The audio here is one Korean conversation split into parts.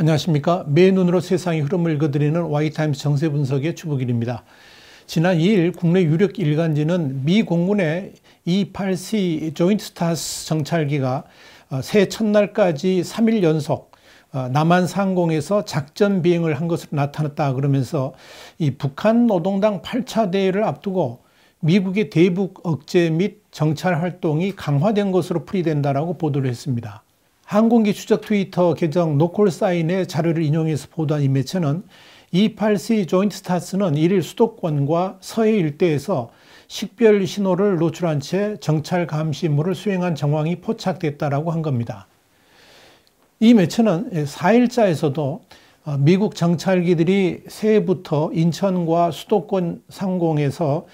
안녕하십니까. 맨눈으로 세상의 흐름을 읽어드리는 와이타임스 정세 분석의 주부길입니다. 지난 2일 국내 유력 일간지는 미 공군의 E-8C 조인트 스타스 정찰기가 새해 첫날까지 3일 연속 남한 상공에서 작전 비행을 한 것으로 나타났다 그러면서 이 북한 노동당 8차 대회를 앞두고 미국의 대북 억제 및 정찰 활동이 강화된 것으로 풀이된다라고 보도를 했습니다. 항공기 추적 트위터 계정 노콜사인의 자료를 인용해서 보도한 이 매체는 E-8C 조인트 스타스는 1일 수도권과 서해 일대에서 식별 신호를 노출한 채 정찰 감시 임무를 수행한 정황이 포착됐다라고 한 겁니다. 이 매체는 4일자에서도 미국 정찰기들이 새해부터 인천과 수도권 상공에서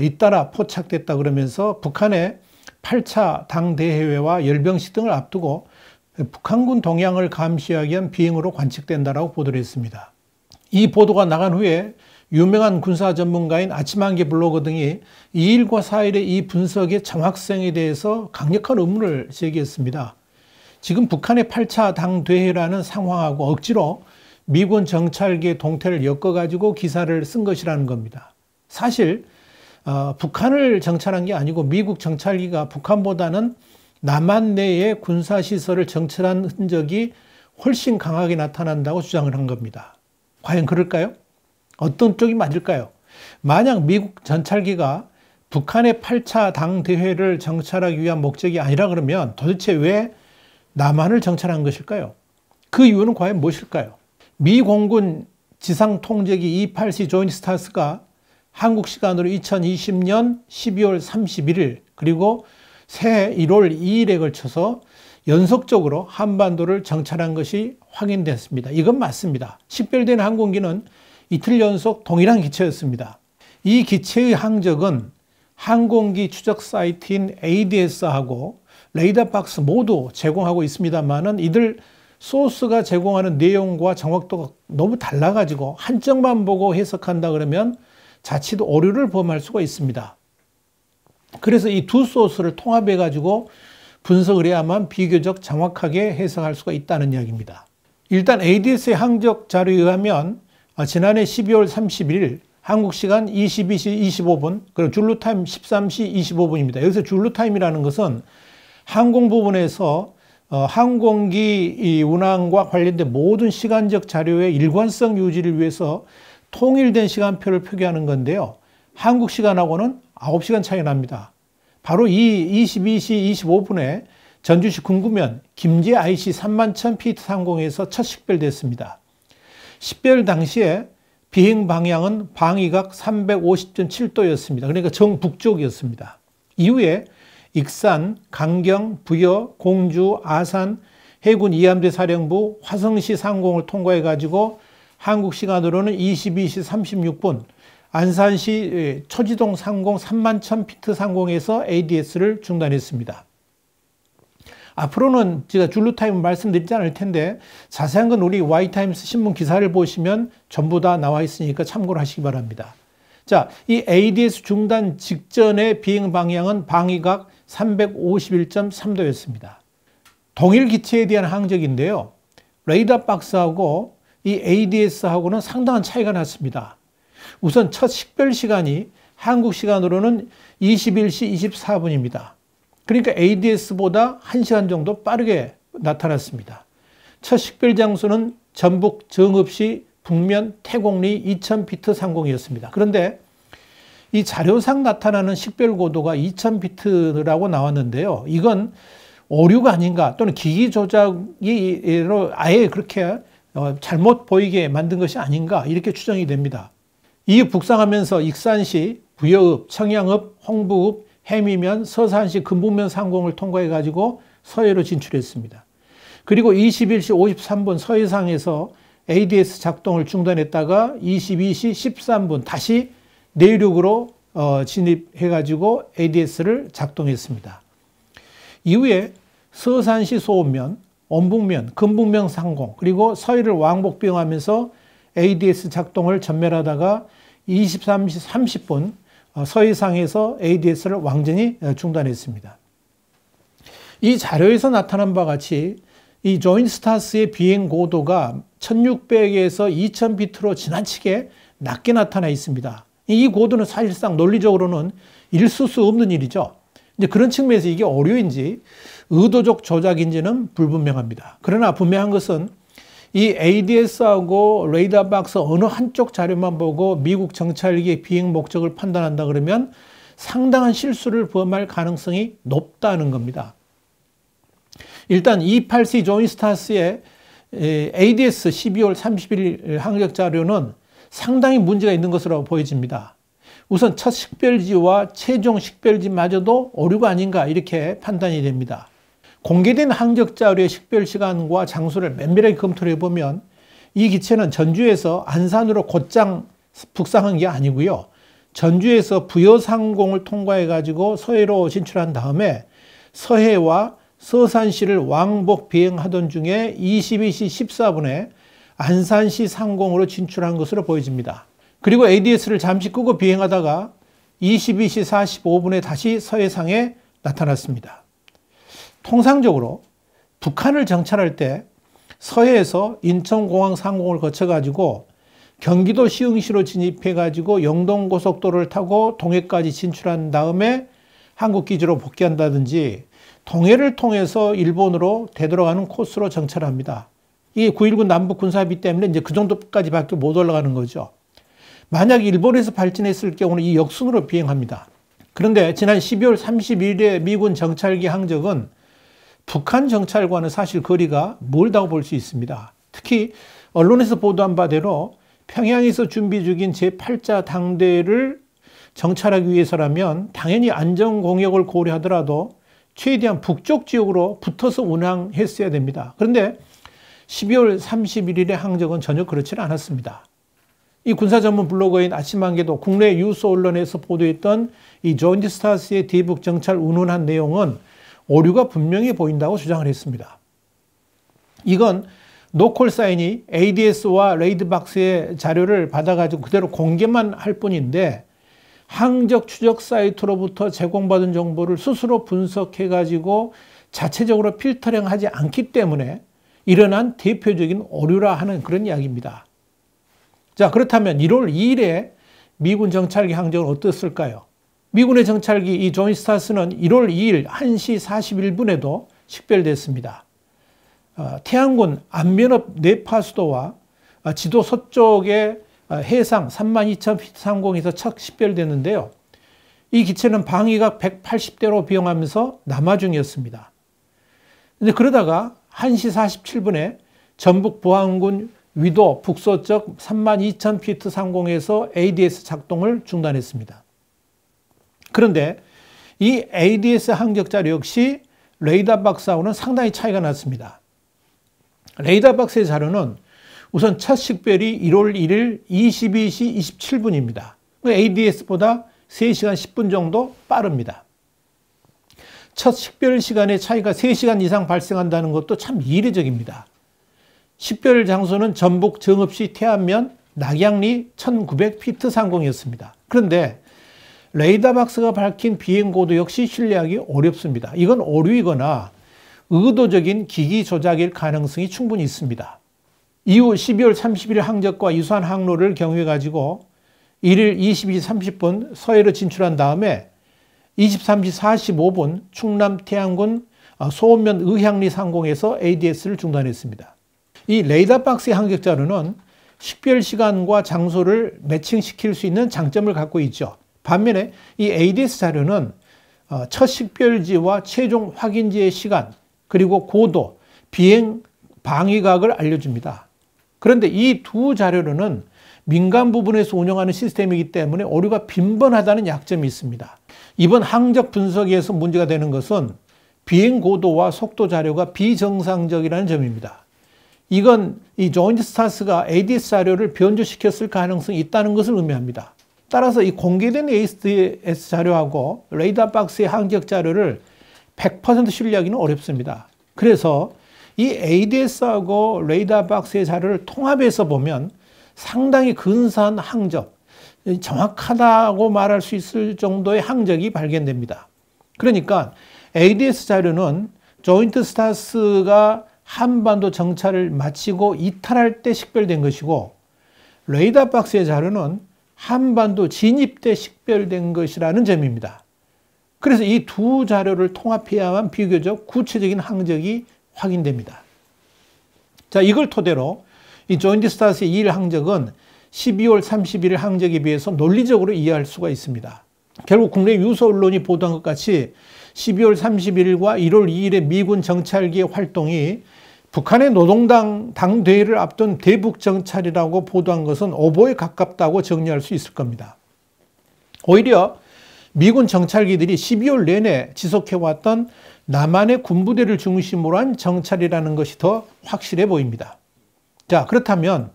잇따라 포착됐다 그러면서 북한의 8차 당대회와 열병식 등을 앞두고 북한군 동향을 감시하기 위한 비행으로 관측된다라고 보도를 했습니다. 이 보도가 나간 후에 유명한 군사 전문가인 아침한개 블로거 등이 2일과 4일의 이 분석의 정확성에 대해서 강력한 의문을 제기했습니다. 지금 북한의 8차 당대회라는 상황하고 억지로 미군 정찰기의 동태를 엮어가지고 기사를 쓴 것이라는 겁니다. 사실 북한을 정찰한 게 아니고 미국 정찰기가 북한보다는 남한 내의 군사시설을 정찰한 흔적이 훨씬 강하게 나타난다고 주장을 한 겁니다. 과연 그럴까요? 어떤 쪽이 맞을까요? 만약 미국 정찰기가 북한의 8차 당대회를 정찰하기 위한 목적이 아니라 그러면 도대체 왜 남한을 정찰한 것일까요? 그 이유는 과연 무엇일까요? 미 공군 지상통제기 E-8C 조인트 스타스가 한국 시간으로 2020년 12월 31일 그리고 새해 1월 2일에 걸쳐서 연속적으로 한반도를 정찰한 것이 확인됐습니다. 이건 맞습니다. 식별된 항공기는 이틀 연속 동일한 기체였습니다. 이 기체의 항적은 항공기 추적 사이트인 ADS하고 레이더 박스 모두 제공하고 있습니다만은 이들 소스가 제공하는 내용과 정확도가 너무 달라가지고 한쪽만 보고 해석한다 그러면 자칫 오류를 범할 수가 있습니다. 그래서 이 두 소스를 통합해 가지고 분석을 해야만 비교적 정확하게 해석할 수가 있다는 이야기입니다. 일단 ADS의 항적 자료에 의하면 지난해 12월 31일 한국 시간 22시 25분 그리고 줄루 타임 13시 25분입니다. 여기서 줄루 타임이라는 것은 항공 부분에서 항공기 운항과 관련된 모든 시간적 자료의 일관성 유지를 위해서 통일된 시간표를 표기하는 건데요. 한국 시간하고는 9시간 차이가 납니다. 바로 이 22시 25분에 전주시 군구면 김제 IC 31,000피트 상공에서 첫 식별됐습니다. 식별 당시에 비행 방향은 방위각 350.7도였습니다. 그러니까 정북쪽이었습니다. 이후에 익산, 강경, 부여, 공주, 아산, 해군 이함대 사령부, 화성시 상공을 통과해가지고 한국 시간으로는 22시 36분 안산시 초지동 상공 31,000피트 상공에서 ADS를 중단했습니다. 앞으로는 제가 줄루 타임을 말씀드리지 않을 텐데 자세한 건 우리 와이타임스 신문 기사를 보시면 전부 다 나와 있으니까 참고를 하시기 바랍니다. 자, 이 ADS 중단 직전의 비행 방향은 방위각 351.3도였습니다. 동일 기체에 대한 항적인데요. 레이더 박스하고 이 ADS하고는 상당한 차이가 났습니다. 우선 첫 식별 시간이 한국 시간으로는 21시 24분입니다. 그러니까 ADS보다 1시간 정도 빠르게 나타났습니다. 첫 식별 장소는 전북 정읍시 북면 태곡리 2000피트 상공이었습니다. 그런데 이 자료상 나타나는 식별 고도가 2000피트라고 나왔는데요. 이건 오류가 아닌가 또는 기기 조작이 아예 그렇게 잘못 보이게 만든 것이 아닌가 이렇게 추정이 됩니다. 이에 북상하면서 익산시, 부여읍, 청양읍, 홍부읍, 해미면, 서산시, 금북면 상공을 통과해가지고 서해로 진출했습니다. 그리고 21시 53분 서해상에서 ADS 작동을 중단했다가 22시 13분 다시 내륙으로 진입해가지고 ADS를 작동했습니다. 이후에 서산시 소읍면, 원북면, 금북면 상공 그리고 서해를 왕복 비행하면서 ADS 작동을 전멸하다가 23시 30분 서해상에서 ADS를 완전히 중단했습니다. 이 자료에서 나타난 바와 같이 이 조인트 스타스의 비행 고도가 1600에서 2000피트로 지나치게 낮게 나타나 있습니다. 이 고도는 사실상 논리적으로는 있을 수 없는 일이죠. 이제 그런 측면에서 이게 오류인지 의도적 조작인지는 불분명합니다. 그러나 분명한 것은 이 ADS하고 레이더 박스 어느 한쪽 자료만 보고 미국 정찰기의 비행 목적을 판단한다 그러면 상당한 실수를 범할 가능성이 높다는 겁니다. 일단 E8C 조인트 스타스의 ADS 12월 30일 항적 자료는 상당히 문제가 있는 것으로 보여집니다. 우선 첫 식별지와 최종 식별지마저도 오류가 아닌가 이렇게 판단이 됩니다. 공개된 항적 자료의 식별 시간과 장소를 면밀하게 검토를 해보면 이 기체는 전주에서 안산으로 곧장 북상한 게 아니고요. 전주에서 부여상공을 통과해 가지고 서해로 진출한 다음에 서해와 서산시를 왕복 비행하던 중에 22시 14분에 안산시 상공으로 진출한 것으로 보여집니다. 그리고 ADS를 잠시 끄고 비행하다가 22시 45분에 다시 서해상에 나타났습니다. 통상적으로 북한을 정찰할 때 서해에서 인천공항 상공을 거쳐가지고 경기도 시흥시로 진입해가지고 영동고속도로를 타고 동해까지 진출한 다음에 한국 기지로 복귀한다든지 동해를 통해서 일본으로 되돌아가는 코스로 정찰합니다. 이게 9.19 남북 군사합의 때문에 이제 그 정도까지밖에 못 올라가는 거죠. 만약 일본에서 발진했을 경우는 이 역순으로 비행합니다. 그런데 지난 12월 30일에 미군 정찰기 항적은 북한 정찰과는 사실 거리가 멀다고 볼 수 있습니다. 특히 언론에서 보도한 바대로 평양에서 준비 중인 제8자 당대를 정찰하기 위해서라면 당연히 안전 공역을 고려하더라도 최대한 북쪽 지역으로 붙어서 운항했어야 됩니다. 그런데 12월 31일의 항적은 전혀 그렇지는 않았습니다. 이 군사 전문 블로거인 아침한개도 국내 유수 언론에서 보도했던 이 조인트 스타스의 대북 정찰 운운한 내용은 오류가 분명히 보인다고 주장을 했습니다. 이건 노콜 사인이 ADS와 레이드박스의 자료를 받아가지고 그대로 공개만 할 뿐인데 항적 추적 사이트로부터 제공받은 정보를 스스로 분석해가지고 자체적으로 필터링하지 않기 때문에 일어난 대표적인 오류라 하는 그런 이야기입니다. 자, 그렇다면 1월 2일에 미군 정찰기 항적은 어떻을까요? 미군의 정찰기 이 조인트 스타스는 1월 2일 1시 41분에도 식별됐습니다. 태안군 안면읍 내파수도와 지도 서쪽의 해상 32,000피트 상공에서 첫 식별됐는데요. 이 기체는 방위각 180대로 비용하면서 남하 중이었습니다. 근데 그러다가 1시 47분에 전북 보안군 위도 북서쪽 32,000피트 상공에서 ADS 작동을 중단했습니다. 그런데 이 ADS 항적 자료 역시 레이더 박스하고는 상당히 차이가 났습니다. 레이더 박스의 자료는 우선 첫 식별이 1월 1일 22시 27분입니다. ADS보다 3시간 10분 정도 빠릅니다. 첫 식별 시간의 차이가 3시간 이상 발생한다는 것도 참 이례적입니다. 식별 장소는 전북 정읍시 태안면 낙양리 1900피트 상공이었습니다. 그런데 레이더 박스가 밝힌 비행 고도 역시 신뢰하기 어렵습니다. 이건 오류이거나 의도적인 기기 조작일 가능성이 충분히 있습니다. 이후 12월 30일 항적과 유사한 항로를 경유해 가지고 1일 22시 30분 서해로 진출한 다음에 23시 45분 충남 태안군 소원면 의향리 상공에서 ADS를 중단했습니다. 이 레이더 박스의 항적 자료는 식별 시간과 장소를 매칭시킬 수 있는 장점을 갖고 있죠. 반면에 이 ADS 자료는 첫 식별지와 최종 확인지의 시간, 그리고 고도, 비행 방위각을 알려줍니다. 그런데 이 두 자료로는 민간 부분에서 운영하는 시스템이기 때문에 오류가 빈번하다는 약점이 있습니다. 이번 항적 분석에서 문제가 되는 것은 비행 고도와 속도 자료가 비정상적이라는 점입니다. 이건 이 조인트 스타스가 ADS 자료를 변조시켰을 가능성이 있다는 것을 의미합니다. 따라서 이 공개된 ADS 자료하고 레이더 박스의 항적 자료를 100% 신뢰하기는 어렵습니다. 그래서 이 ADS하고 레이더 박스의 자료를 통합해서 보면 상당히 근사한 항적, 정확하다고 말할 수 있을 정도의 항적이 발견됩니다. 그러니까 ADS 자료는 조인트 스타스가 한반도 정찰을 마치고 이탈할 때 식별된 것이고, 레이더 박스의 자료는 한반도 진입 때 식별된 것이라는 점입니다. 그래서 이 두 자료를 통합해야만 비교적 구체적인 항적이 확인됩니다. 자, 이걸 토대로 이 조인트 스타스의 2일 항적은 12월 30일 항적에 비해서 논리적으로 이해할 수가 있습니다. 결국 국내 유수 언론이 보도한 것 같이 12월 31일과 1월 2일의 미군 정찰기의 활동이 북한의 노동당 당대회를 앞둔 대북 정찰이라고 보도한 것은 오보에 가깝다고 정리할 수 있을 겁니다. 오히려 미군 정찰기들이 12월 내내 지속해왔던 남한의 군부대를 중심으로 한 정찰이라는 것이 더 확실해 보입니다. 자, 그렇다면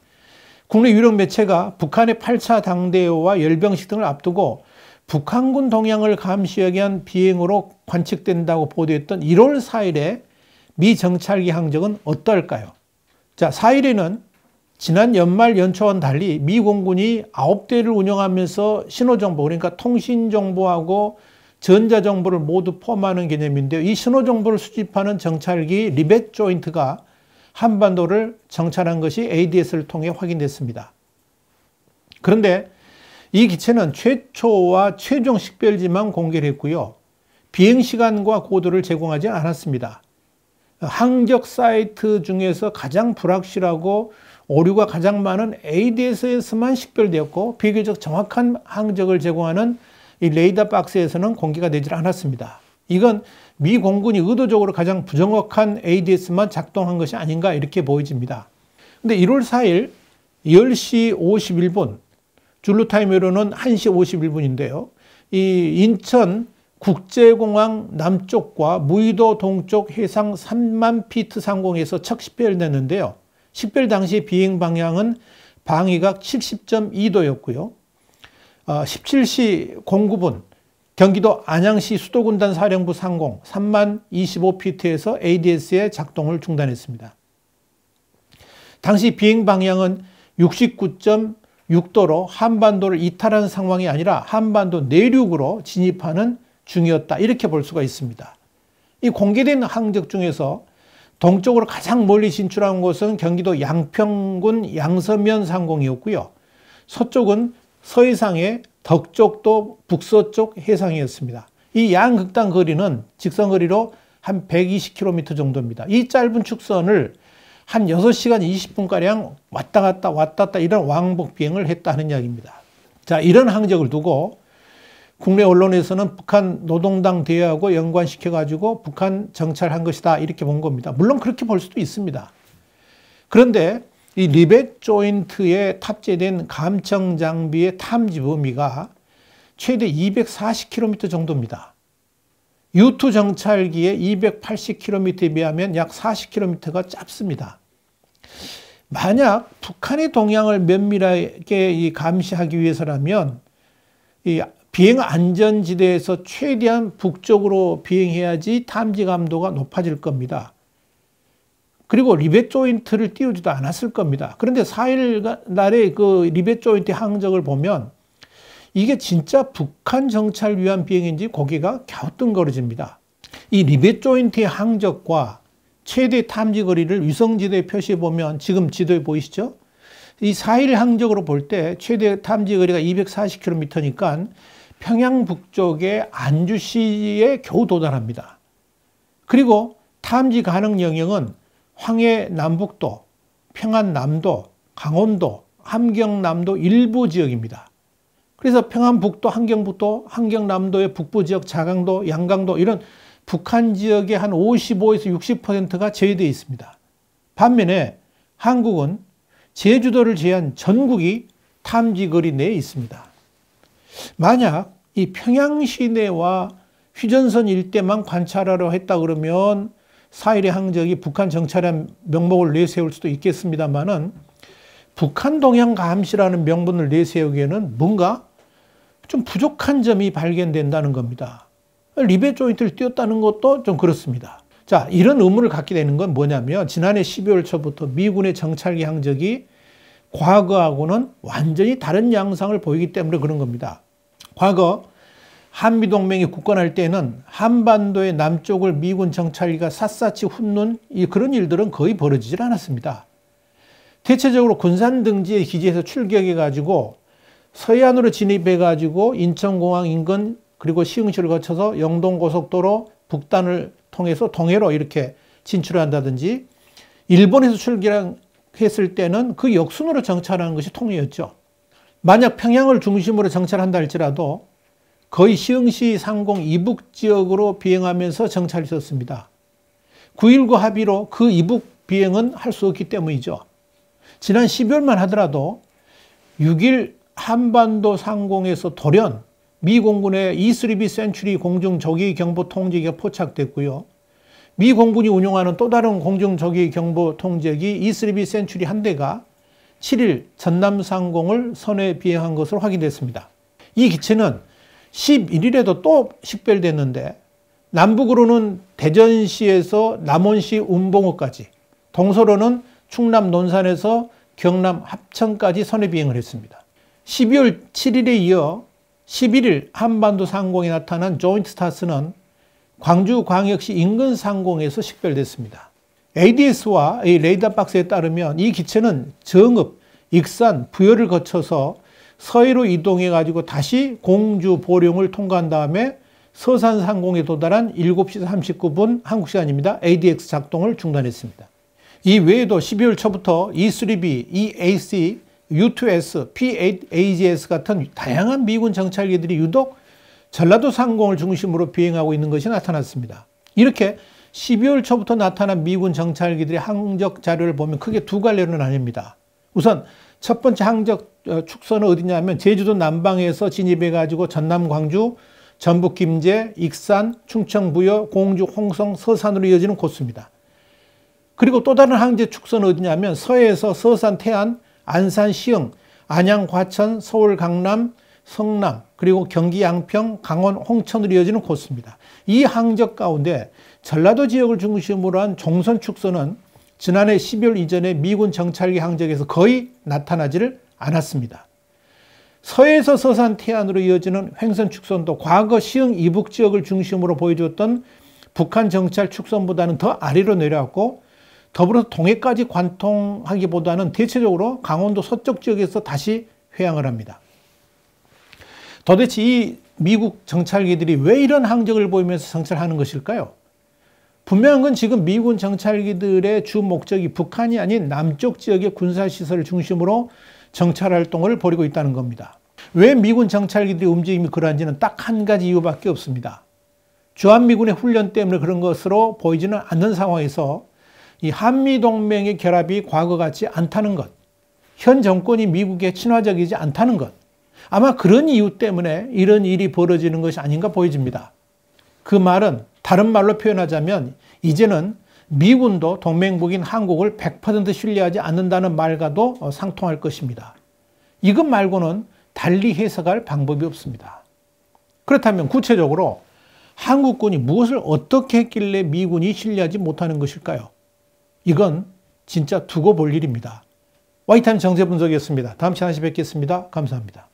국내 유력 매체가 북한의 8차 당대회와 열병식 등을 앞두고 북한군 동향을 감시하기 위한 비행으로 관측된다고 보도했던 1월 4일에 미 정찰기 항적은 어떨까요? 자, 4일에는 지난 연말 연초와는 달리 미 공군이 9대를 운영하면서 신호정보, 그러니까 통신정보하고 전자정보를 모두 포함하는 개념인데요. 이 신호정보를 수집하는 정찰기 리벳 조인트가 한반도를 정찰한 것이 ADS를 통해 확인됐습니다. 그런데 이 기체는 최초와 최종 식별지만 공개를 했고요. 비행시간과 고도를 제공하지 않았습니다. 항적 사이트 중에서 가장 불확실하고 오류가 가장 많은 ADS에서만 식별되었고, 비교적 정확한 항적을 제공하는 이 레이더 박스에서는 공개가 되질 않았습니다. 이건 미 공군이 의도적으로 가장 부정확한 ADS만 작동한 것이 아닌가 이렇게 보여집니다. 근데 1월 4일 10시 51분, 줄루타임으로는 1시 51분인데요. 이 인천 국제공항 남쪽과 무의도 동쪽 해상 3만 피트 상공에서 첫 식별됐는데요. 식별 당시 비행 방향은 방위각 70.2도였고요. 17시 09분 경기도 안양시 수도군단 사령부 상공 3만 25피트에서 ADS의 작동을 중단했습니다. 당시 비행 방향은 69.6도로 한반도를 이탈한 상황이 아니라 한반도 내륙으로 진입하는 중이었다, 이렇게 볼 수가 있습니다. 이 공개된 항적 중에서 동쪽으로 가장 멀리 진출한 곳은 경기도 양평군 양서면 상공이었고요. 서쪽은 서해상의 덕적도 북서쪽 해상이었습니다. 이 양극단 거리는 직선 거리로 한 120km 정도입니다. 이 짧은 축선을 한 6시간 20분가량 왔다 갔다 이런 왕복 비행을 했다는 이야기입니다. 자, 이런 항적을 두고 국내 언론에서는 북한 노동당 대회하고 연관시켜가지고 북한 정찰한 것이다, 이렇게 본 겁니다. 물론 그렇게 볼 수도 있습니다. 그런데 이 리벳 조인트에 탑재된 감청 장비의 탐지 범위가 최대 240km 정도입니다. U2 정찰기의 280km에 비하면 약 40km가 짧습니다. 만약 북한의 동향을 면밀하게 감시하기 위해서라면 이 비행 안전지대에서 최대한 북쪽으로 비행해야지 탐지 감도가 높아질 겁니다. 그리고 리벳 조인트를 띄우지도 않았을 겁니다. 그런데 4일 날의 그 리벳 조인트 항적을 보면 이게 진짜 북한 정찰 위한 비행인지 고개가 갸우뚱거려집니다. 이 리벳 조인트의 항적과 최대 탐지 거리를 위성지도에 표시해 보면 지금 지도에 보이시죠? 이 4일 항적으로 볼 때 최대 탐지 거리가 240km니까 평양 북쪽의 안주시에 겨우 도달합니다. 그리고 탐지 가능 영역은 황해 남북도, 평안 남도, 강원도, 함경남도 일부 지역입니다. 그래서 평안북도, 함경북도, 함경남도의 북부 지역, 자강도, 양강도 이런 북한 지역의 한 55에서 60%가 제외되어 있습니다. 반면에 한국은 제주도를 제외한 전국이 탐지거리 내에 있습니다. 만약 이 평양 시내와 휴전선 일대만 관찰하려 했다 그러면 4일의 항적이 북한 정찰한 명목을 내세울 수도 있겠습니다만은 북한 동향 감시라는 명분을 내세우기에는 뭔가 좀 부족한 점이 발견된다는 겁니다. 리벳 조인트를 띄웠다는 것도 좀 그렇습니다. 자, 이런 의문을 갖게 되는 건 뭐냐면 지난해 12월 초부터 미군의 정찰기 항적이 과거하고는 완전히 다른 양상을 보이기 때문에 그런 겁니다. 과거 한미동맹이 굳건할 때는 한반도의 남쪽을 미군 정찰기가 샅샅이 훑는 그런 일들은 거의 벌어지질 않았습니다. 대체적으로 군산 등지의 기지에서 출격해가지고 서해안으로 진입해가지고 인천공항 인근 그리고 시흥시를 거쳐서 영동고속도로 북단을 통해서 동해로 이렇게 진출한다든지 일본에서 출격했을 때는 그 역순으로 정찰하는 것이 통이었죠. 만약 평양을 중심으로 정찰한다 할지라도 거의 시흥시 상공 이북 지역으로 비행하면서 정찰이 있었습니다. 9.19 합의로 그 이북 비행은 할 수 없기 때문이죠. 지난 12월만 하더라도 6일 한반도 상공에서 돌연 미 공군의 E-3B 센츄리 공중 조기 경보 통제기가 포착됐고요. 미 공군이 운용하는 또 다른 공중 조기 경보 통제기 E-3B 센츄리 한 대가 7일 전남 상공을 선회 비행한 것으로 확인됐습니다. 이 기체는 11일에도 또 식별됐는데 남북으로는 대전시에서 남원시 운봉호까지, 동서로는 충남 논산에서 경남 합천까지 선회 비행을 했습니다. 12월 7일에 이어 11일 한반도 상공에 나타난 조인트 스타스는 광주광역시 인근 상공에서 식별됐습니다. ADS와 레이더 박스에 따르면 이 기체는 정읍, 익산, 부여를 거쳐서 서해로 이동해가지고 다시 공주 보령을 통과한 다음에 서산 상공에 도달한 7시 39분 한국 시간입니다. ADX 작동을 중단했습니다. 이 외에도 12월 초부터 E-3B, EAC, U2S, P-8AGS 같은 다양한 미군 정찰기들이 유독 전라도 상공을 중심으로 비행하고 있는 것이 나타났습니다. 이렇게 12월 초부터 나타난 미군 정찰기들의 항적 자료를 보면 크게 두 갈래로 나뉩니다. 우선 첫 번째 항적 축소는 어디냐면 제주도 남방에서 진입해가지고 전남 광주, 전북 김제, 익산, 충청 부여, 공주 홍성, 서산으로 이어지는 코스입니다. 그리고 또 다른 항적 축소는 어디냐면 서해에서 서산 태안, 안산 시흥, 안양 과천, 서울 강남, 성남, 그리고 경기 양평, 강원 홍천으로 이어지는 코스입니다. 이 항적 가운데 전라도 지역을 중심으로 한 종선 축소는 지난해 12월 이전에 미군 정찰기 항적에서 거의 나타나지를 않았습니다. 서해에서 서산 태안으로 이어지는 횡선 축선도 과거 시흥 이북 지역을 중심으로 보여주었던 북한 정찰 축선보다는 더 아래로 내려왔고, 더불어서 동해까지 관통하기보다는 대체적으로 강원도 서쪽 지역에서 다시 회항을 합니다. 도대체 이 미국 정찰기들이 왜 이런 항적을 보이면서 정찰하는 것일까요? 분명한 건 지금 미군 정찰기들의 주 목적이 북한이 아닌 남쪽 지역의 군사시설을 중심으로 정찰 활동을 벌이고 있다는 겁니다. 왜 미군 정찰기들의 움직임이 그러한지는 딱 한 가지 이유밖에 없습니다. 주한미군의 훈련 때문에 그런 것으로 보이지는 않는 상황에서 이 한미동맹의 결합이 과거 같지 않다는 것, 현 정권이 미국에 친화적이지 않다는 것, 아마 그런 이유 때문에 이런 일이 벌어지는 것이 아닌가 보여집니다. 그 말은 다른 말로 표현하자면 이제는 미군도 동맹국인 한국을 100% 신뢰하지 않는다는 말과도 상통할 것입니다. 이것 말고는 달리 해석할 방법이 없습니다. 그렇다면 구체적으로 한국군이 무엇을 어떻게 했길래 미군이 신뢰하지 못하는 것일까요? 이건 진짜 두고 볼 일입니다. 와이타임 정세분석이었습니다. 다음 시간에 뵙겠습니다. 감사합니다.